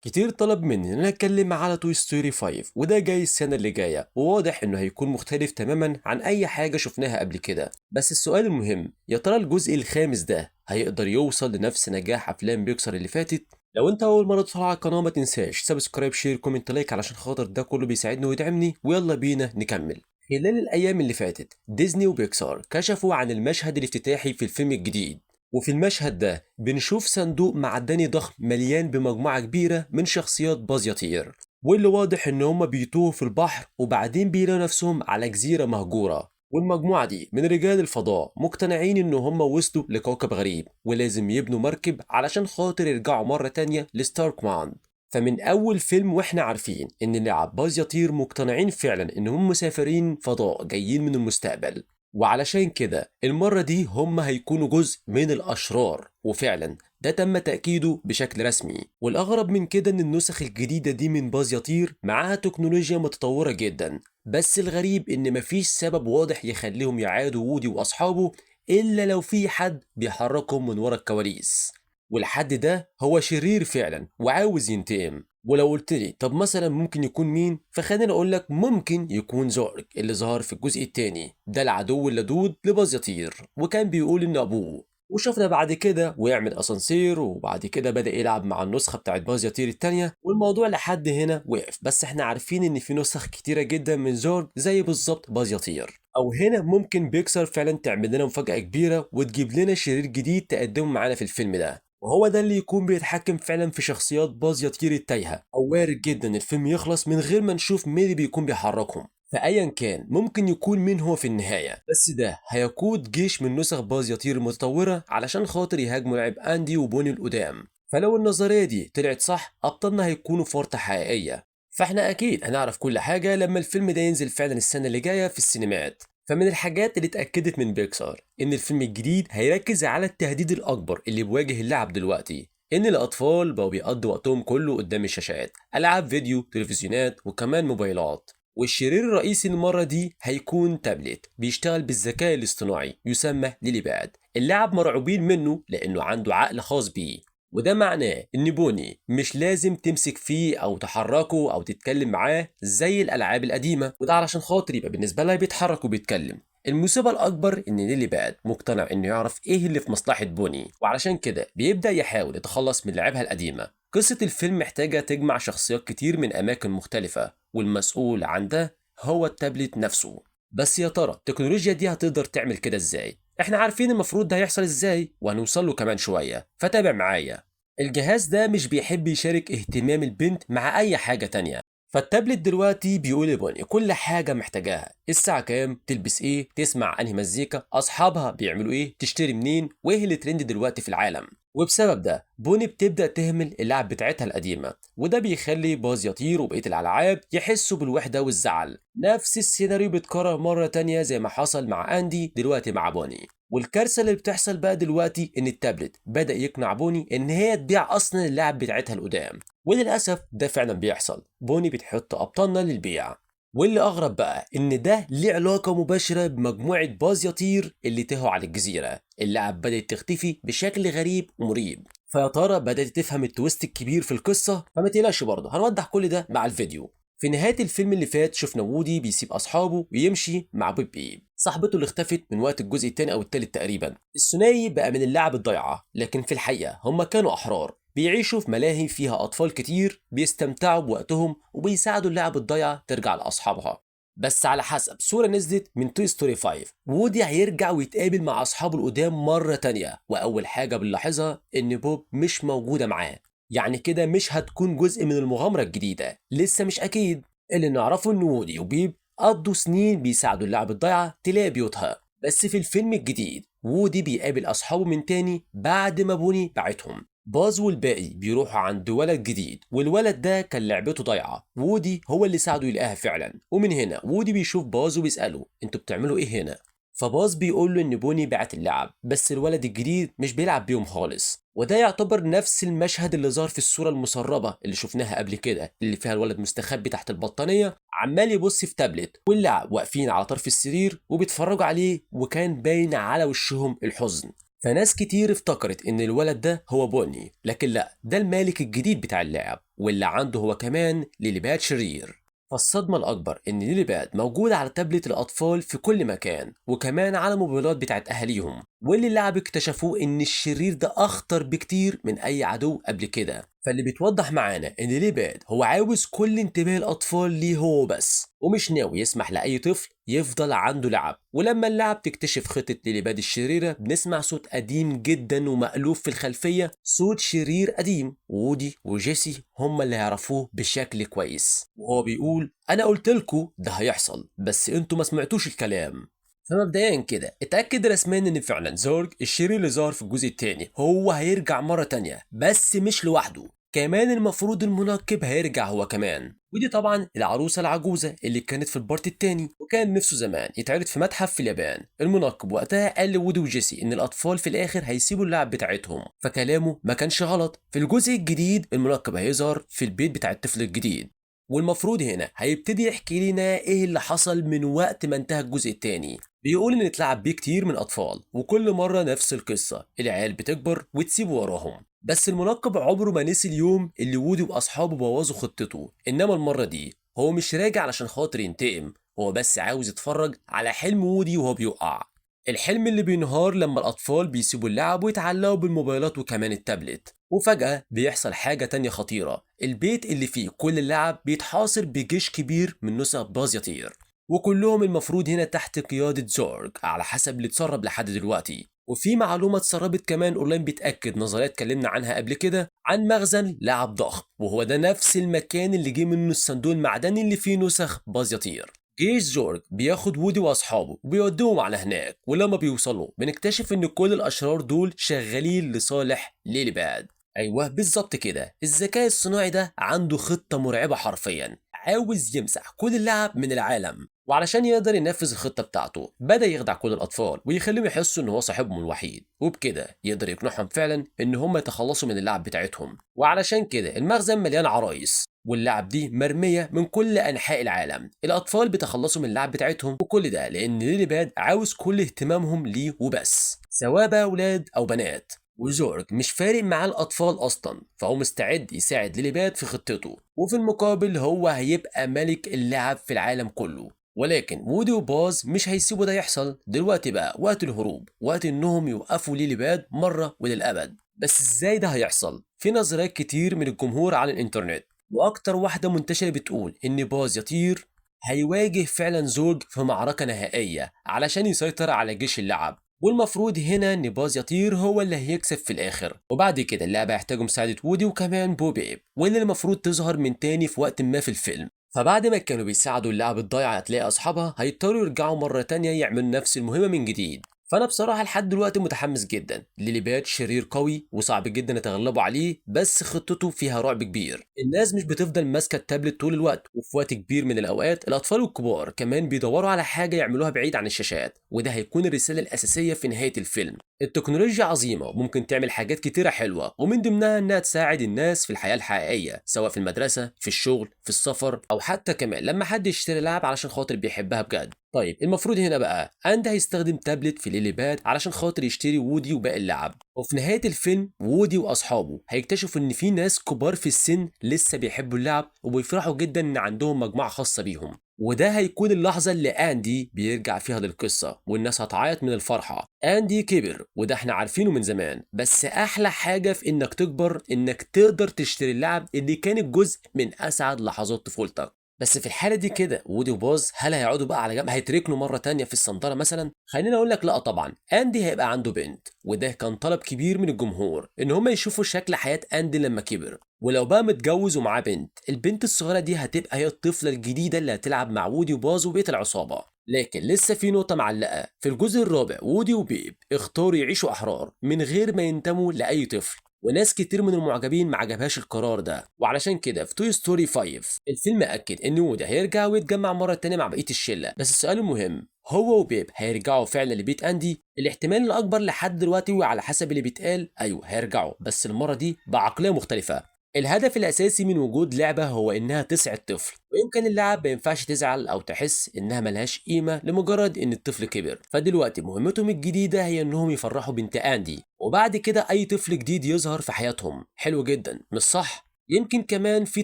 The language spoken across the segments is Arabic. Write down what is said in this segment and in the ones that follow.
كتير طلب مني ان انا اتكلم على توي ستوري 5 وده جاي السنة اللي جاية وواضح انه هيكون مختلف تماما عن اي حاجة شفناها قبل كده. بس السؤال المهم، يا ترى الجزء الخامس ده هيقدر يوصل لنفس نجاح افلام بيكسار اللي فاتت؟ لو انت اول مرة تدخل على القناة ما تنساش سبسكرايب شير كومنت لايك علشان خاطر ده كله بيساعدني ويدعمني، ويلا بينا نكمل. خلال الايام اللي فاتت ديزني وبيكسار كشفوا عن المشهد الافتتاحي في الفيلم الجديد، وفي المشهد ده بنشوف صندوق معدني ضخم مليان بمجموعة كبيرة من شخصيات باز يطير، واللي واضح ان هم بيتوهوا في البحر وبعدين بيلاقوا نفسهم على جزيرة مهجورة. والمجموعة دي من رجال الفضاء مقتنعين ان هم وصلوا لكوكب غريب ولازم يبنوا مركب علشان خاطر يرجعوا مرة تانية لستارك ماوند. فمن اول فيلم واحنا عارفين ان اللي باز يطير مقتنعين فعلا ان هم مسافرين فضاء جايين من المستقبل، وعلشان كده المرة دي هم هيكونوا جزء من الأشرار، وفعلا ده تم تأكيده بشكل رسمي. والأغرب من كده إن النسخ الجديدة دي من باز يطير معاها تكنولوجيا متطورة جدا، بس الغريب إن مفيش سبب واضح يخليهم يعادوا وودي وأصحابه إلا لو في حد بيحركهم من ورا الكواليس، والحد ده هو شرير فعلا وعاوز ينتقم. ولو قلت لي طب مثلا ممكن يكون مين، فخليني اقول لك ممكن يكون زورج اللي ظهر في الجزء الثاني، ده العدو اللدود لباز يطير وكان بيقول ان ابوه، وشفنا بعد كده ويعمل اسانسير وبعد كده بدأ يلعب مع النسخة بتاعت باز يطير التانية، والموضوع لحد هنا وقف. بس احنا عارفين ان في نسخ كتيرة جدا من زورج زي بالظبط باز يطير. او هنا ممكن بيكسر فعلا تعمل لنا مفاجأة كبيرة وتجيب لنا شرير جديد تقدمه معانا في الفيلم ده، وهو ده اللي يكون بيتحكم فعلا في شخصيات باز يطير التايهة. او وارد جدا الفيلم يخلص من غير ما نشوف مين اللي بيكون بيحركهم، فايا كان ممكن يكون مين هو في النهاية، بس ده هيقود جيش من نسخ باز يطير المتطورة علشان خاطر يهاجموا لاعب اندي وبوني القدام. فلو النظرية دي طلعت صح ابطالنا هيكونوا في ورطة حقيقية، فاحنا اكيد هنعرف كل حاجة لما الفيلم ده ينزل فعلا السنة اللي جاية في السينمات. فمن الحاجات اللي اتأكدت من بيكسار إن الفيلم الجديد هيركز على التهديد الأكبر اللي بيواجه اللعب دلوقتي، إن الأطفال بقوا بيقضوا وقتهم كله قدام الشاشات، ألعاب فيديو، تلفزيونات، وكمان موبايلات. والشرير الرئيسي المرة دي هيكون تابلت بيشتغل بالذكاء الاصطناعي يسمى ليلي باد. اللاعب مرعوبين منه لأنه عنده عقل خاص بيه، وده معناه ان بوني مش لازم تمسك فيه او تحركه او تتكلم معاه زي الالعاب القديمه، وده علشان خاطر يبقى بالنسبه لها بيتحرك وبيتكلم. المصيبه الاكبر ان ليلي باد مقتنع انه يعرف ايه اللي في مصلحه بوني، وعلشان كده بيبدا يحاول يتخلص من لعبها القديمه. قصه الفيلم محتاجه تجمع شخصيات كتير من اماكن مختلفه، والمسؤول عن ده هو التابلت نفسه. بس يا ترى التكنولوجيا دي هتقدر تعمل كده ازاي؟ احنا عارفين المفروض ده هيحصل ازاي وهنوصل له كمان شويه، فتابع معايا. الجهاز ده مش بيحب يشارك اهتمام البنت مع أي حاجة تانية، فالتابلت دلوقتي بيقول لبوني كل حاجة محتاجاها، الساعة كام، تلبس ايه، تسمع انهي مزيكا، أصحابها بيعملوا ايه، تشتري منين، وايه اللي ترند دلوقتي في العالم. وبسبب ده بوني بتبدأ تهمل اللعب بتاعتها القديمة، وده بيخلي باز يطير وبقية الألعاب يحسوا بالوحدة والزعل. نفس السيناريو بيتكرر مرة تانية زي ما حصل مع أندي دلوقتي مع بوني. والكارثه اللي بتحصل بقى دلوقتي ان التابلت بدا يقنع بوني ان هي تبيع اصلا اللعب بتاعتها القدام، وللاسف ده فعلا بيحصل، بوني بتحط ابطالنا للبيع. واللي اغرب بقى ان ده ليه علاقه مباشره بمجموعه باز يطير اللي تهوا على الجزيره. اللعب بدات تختفي بشكل غريب ومريب، فيا ترى بدات تفهم التويست الكبير في القصه؟ فما تقلقش برضه هنوضح كل ده مع الفيديو. في نهاية الفيلم اللي فات شفنا وودي بيسيب أصحابه ويمشي مع بيبي صاحبته اللي اختفت من وقت الجزء الثاني أو الثالث تقريبا. الثنائي بقى من اللعب الضيعة، لكن في الحقيقة هم كانوا أحرار بيعيشوا في ملاهي فيها أطفال كتير بيستمتعوا بوقتهم وبيساعدوا اللعب الضيعة ترجع لأصحابها. بس على حسب صورة نزلت من توي ستوري 5 وودي هيرجع ويتقابل مع أصحابه القدام مرة تانية، وأول حاجة بنلاحظها إن بوب مش موجودة معاه، يعني كده مش هتكون جزء من المغامرة الجديدة، لسه مش أكيد. اللي نعرفه إن وودي وبيب قضوا سنين بيساعدوا اللعبة الضايعة تلاقي بيوتها، بس في الفيلم الجديد وودي بيقابل أصحابه من تاني بعد ما بوني بعتهم. باز والباقي بيروحوا عند ولد جديد، والولد ده كان لعبته ضايعة، وودي هو اللي ساعده يلاقيها فعلا. ومن هنا وودي بيشوف باز وبيسأله انتوا بتعملوا ايه هنا؟ فباز بيقول له ان بوني بعت اللعب، بس الولد الجديد مش بيلعب بيهم خالص. وده يعتبر نفس المشهد اللي ظهر في الصورة المسربة اللي شفناها قبل كده، اللي فيها الولد مستخبي تحت البطانية عمال يبص في تابلت، واللعب واقفين على طرف السرير وبيتفرجوا عليه، وكان باين على وشهم الحزن. فناس كتير افتكرت ان الولد ده هو بوني، لكن لا، ده المالك الجديد بتاع اللعب، واللي عنده هو كمان ليليباد شرير. فالصدمة الأكبر إن ليليباد موجودة على تابلت الأطفال في كل مكان، وكمان على موبايلات بتاعت أهاليهم، واللي اللعب اكتشفوه إن الشرير ده أخطر بكتير من أي عدو قبل كده. فاللي بيتوضح معانا إن ليليباد هو عاوز كل انتباه الأطفال ليه هو بس، ومش ناوي يسمح لأي طفل يفضل عنده لعب. ولما اللعب تكتشف خطة ليليباد الشريرة، بنسمع صوت قديم جدا ومألوف في الخلفية، صوت شرير قديم، وودي وجيسي هم اللي يعرفوه بشكل كويس، وهو بيقول أنا قلت لكم ده هيحصل بس انتوا ما سمعتوش الكلام. فمبدئيا كده اتأكد رسميا ان فعلا زورج الشرير اللي ظهر في الجزء الثاني هو هيرجع مرة تانية، بس مش لوحده، كمان المفروض المنقب هيرجع هو كمان. ودي طبعا العروسة العجوزة اللي كانت في البارت التاني، وكان نفسه زمان يتعرض في متحف في اليابان. المنقب وقتها قال لوودي وجيسي ان الاطفال في الاخر هيسيبوا اللعب بتاعتهم، فكلامه ما كانش غلط. في الجزء الجديد المنقب هيظهر في البيت بتاع الطفل الجديد، والمفروض هنا هيبتدي يحكي لنا ايه اللي حصل من وقت ما انتهى الجزء الثاني. بيقول ان اتلعب بيه كتير من اطفال، وكل مره نفس القصه، العيال بتكبر وتسيبه وراهم. بس المنقب عمره ما نسي اليوم اللي وودي واصحابه بوظوا خطته، انما المره دي هو مش راجع علشان خاطر ينتقم، هو بس عاوز يتفرج على حلم وودي وهو بيقع، الحلم اللي بينهار لما الأطفال بيسيبوا اللعب ويتعلقوا بالموبايلات وكمان التابلت. وفجأة بيحصل حاجة تانية خطيرة، البيت اللي فيه كل اللعب بيتحاصر بجيش كبير من نسخ باز يطير، وكلهم المفروض هنا تحت قيادة زورج على حسب اللي اتسرب لحد دلوقتي. وفي معلومة اتسربت كمان اونلاين بتأكد نظرية اتكلمنا عنها قبل كده عن مخزن لعب ضخم، وهو ده نفس المكان اللي جه منه الصندوق المعدني اللي فيه نسخ باز يطير. جيش زورج بياخد وودي واصحابه وبيوديهم على هناك، ولما بيوصلوا بنكتشف ان كل الاشرار دول شغالين لصالح ليليباد. ايوه بالظبط كده، الذكاء الصناعي ده عنده خطة مرعبة حرفيا، عاوز يمسح كل اللعب من العالم. وعلشان يقدر ينفذ الخطة بتاعته بدأ يخدع كل الأطفال ويخليهم يحسوا إن هو صاحبهم الوحيد، وبكده يقدر يقنعهم فعلا إن هم يتخلصوا من اللعب بتاعتهم. وعلشان كده المخزن مليان عرايس، واللعب دي مرمية من كل أنحاء العالم، الأطفال بيتخلصوا من اللعب بتاعتهم، وكل ده لأن ليليباد عاوز كل اهتمامهم ليه وبس، سواء بقى أولاد أو بنات. وجورج مش فارق معاه الأطفال أصلا، فهو مستعد يساعد ليليباد في خطته، وفي المقابل هو هيبقى ملك اللعب في العالم كله. ولكن وودي وباز مش هيسيبوا ده يحصل، دلوقتي بقى وقت الهروب، وقت انهم يوقفوا ليليباد مرة وللأبد. بس ازاي ده هيحصل؟ في نظريات كتير من الجمهور على الانترنت، واكتر واحدة منتشرة بتقول ان باز يطير هيواجه فعلا زورج في معركة نهائية علشان يسيطر على جيش اللعب، والمفروض هنا ان باز يطير هو اللي هيكسب في الاخر. وبعد كده اللعبة هيحتاجوا مساعدة وودي وكمان بوبيب، واللي المفروض تظهر من تاني في وقت ما في الفيلم. فبعد ما كانوا بيساعدوا اللاعب الضايع تلاقي اصحابها، هيضطروا يرجعوا مرة تانية يعملوا نفس المهمة من جديد. فانا بصراحة لحد دلوقتي متحمس جدا، ليليباد شرير قوي وصعب جدا يتغلبوا عليه، بس خطته فيها رعب كبير. الناس مش بتفضل ماسكة التابلت طول الوقت، وفي وقت كبير من الاوقات الاطفال والكبار كمان بيدوروا على حاجة يعملوها بعيد عن الشاشات، وده هيكون الرسالة الاساسية في نهاية الفيلم. التكنولوجيا عظيمة وممكن تعمل حاجات كتيرة حلوة، ومن ضمنها انها تساعد الناس في الحياة الحقيقية، سواء في المدرسة، في الشغل، في السفر، او حتى كمان لما حد يشتري لعب علشان خاطر بيحبها بجد. طيب المفروض هنا بقى اند هيستخدم تابلت في ليليباد علشان خاطر يشتري وودي وباقي اللعب، وفي نهاية الفيلم وودي واصحابه هيكتشفوا ان في ناس كبار في السن لسه بيحبوا اللعب وبيفرحوا جدا ان عندهم مجموعة خاصة بيهم، وده هيكون اللحظة اللي أندي بيرجع فيها للقصة، والناس هتعيط من الفرحة. أندي كبر وده احنا عارفينه من زمان، بس أحلى حاجة في إنك تكبر إنك تقدر تشتري اللعب اللي كانت جزء من أسعد لحظات طفولتك. بس في الحالة دي كده وودي وباز هل هيقعدوا بقى على جنب، هيتركنوا مرة تانية في الصندارة مثلا؟ خليني أقول لك لا طبعا، أندي هيبقى عنده بنت، وده كان طلب كبير من الجمهور إن هم يشوفوا شكل حياة أندي لما كبر. ولو بقى متجوز ومعاه بنت، البنت الصغيرة دي هتبقى هي الطفلة الجديدة اللي هتلعب مع وودي وباز وبقية العصابة. لكن لسه في نقطة معلقة، في الجزء الرابع وودي وبيب اختاروا يعيشوا أحرار من غير ما ينتموا لأي طفل، وناس كتير من المعجبين ما عجبهاش القرار ده، وعلشان كده في توي ستوري 5 الفيلم أكد إن وودي هيرجع ويتجمع مرة تانية مع بقية الشلة. بس السؤال المهم، هو وبيب هيرجعوا فعلا لبيت أندي؟ الاحتمال الأكبر لحد دلوقتي وعلى حسب اللي بيتقال أيوه هيرجعوا، بس المرة دي بعقلية مختلفة. الهدف الأساسي من وجود لعبة هو إنها تسعد طفل، ويمكن اللاعب ما ينفعش تزعل أو تحس إنها ملهاش قيمة لمجرد إن الطفل كبر. فدلوقتي مهمتهم الجديدة هي إنهم يفرحوا بنت أندي، وبعد كده أي طفل جديد يظهر في حياتهم. حلو جدا مش صح؟ يمكن كمان في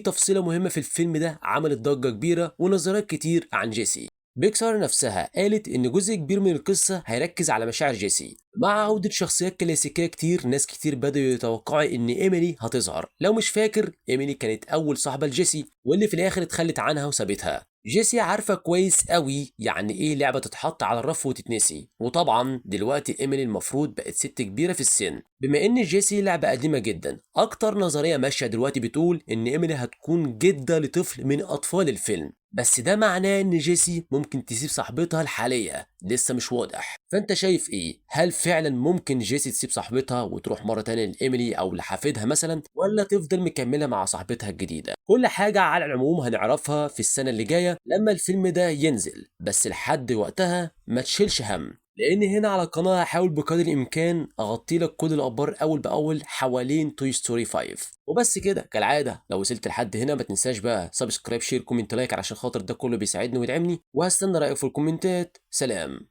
تفصيلة مهمة في الفيلم ده عملت ضجة كبيرة ونظريات كتير عن جيسي. بيكسار نفسها قالت إن جزء كبير من القصة هيركز على مشاعر جيسي. مع عودة شخصيات كلاسيكية كتير، ناس كتير بدأوا يتوقعوا إن إيميلي هتظهر. لو مش فاكر، إيميلي كانت أول صاحبة لجيسي واللي في الآخر اتخلت عنها وسابتها. جيسي عارفة كويس قوي يعني إيه لعبة تتحط على الرف وتتنسي، وطبعا دلوقتي إيميلي المفروض بقت ست كبيرة في السن. بما إن جيسي لعبة قديمة جدا، أكتر نظرية ماشية دلوقتي بتقول إن إيميلي هتكون جدة لطفل من أطفال الفيلم. بس ده معناه ان جيسي ممكن تسيب صاحبتها الحالية، لسه مش واضح. فانت شايف ايه؟ هل فعلا ممكن جيسي تسيب صاحبتها وتروح مرة تانية لإيميلي او لحفيدها مثلا، ولا تفضل مكملة مع صاحبتها الجديدة؟ كل حاجة على العموم هنعرفها في السنة اللي جاية لما الفيلم ده ينزل، بس لحد وقتها ما تشيلش هم، لان هنا على القناه هحاول بقدر الامكان اغطي لك كل الاخبار اول باول حوالين توي ستوري 5. وبس كده كالعاده، لو وصلت لحد هنا ما تنساش بقى سبسكرايب شير كومنت لايك علشان خاطر ده كله بيساعدني ويدعمني، وهستنى رايك في الكومنتات. سلام.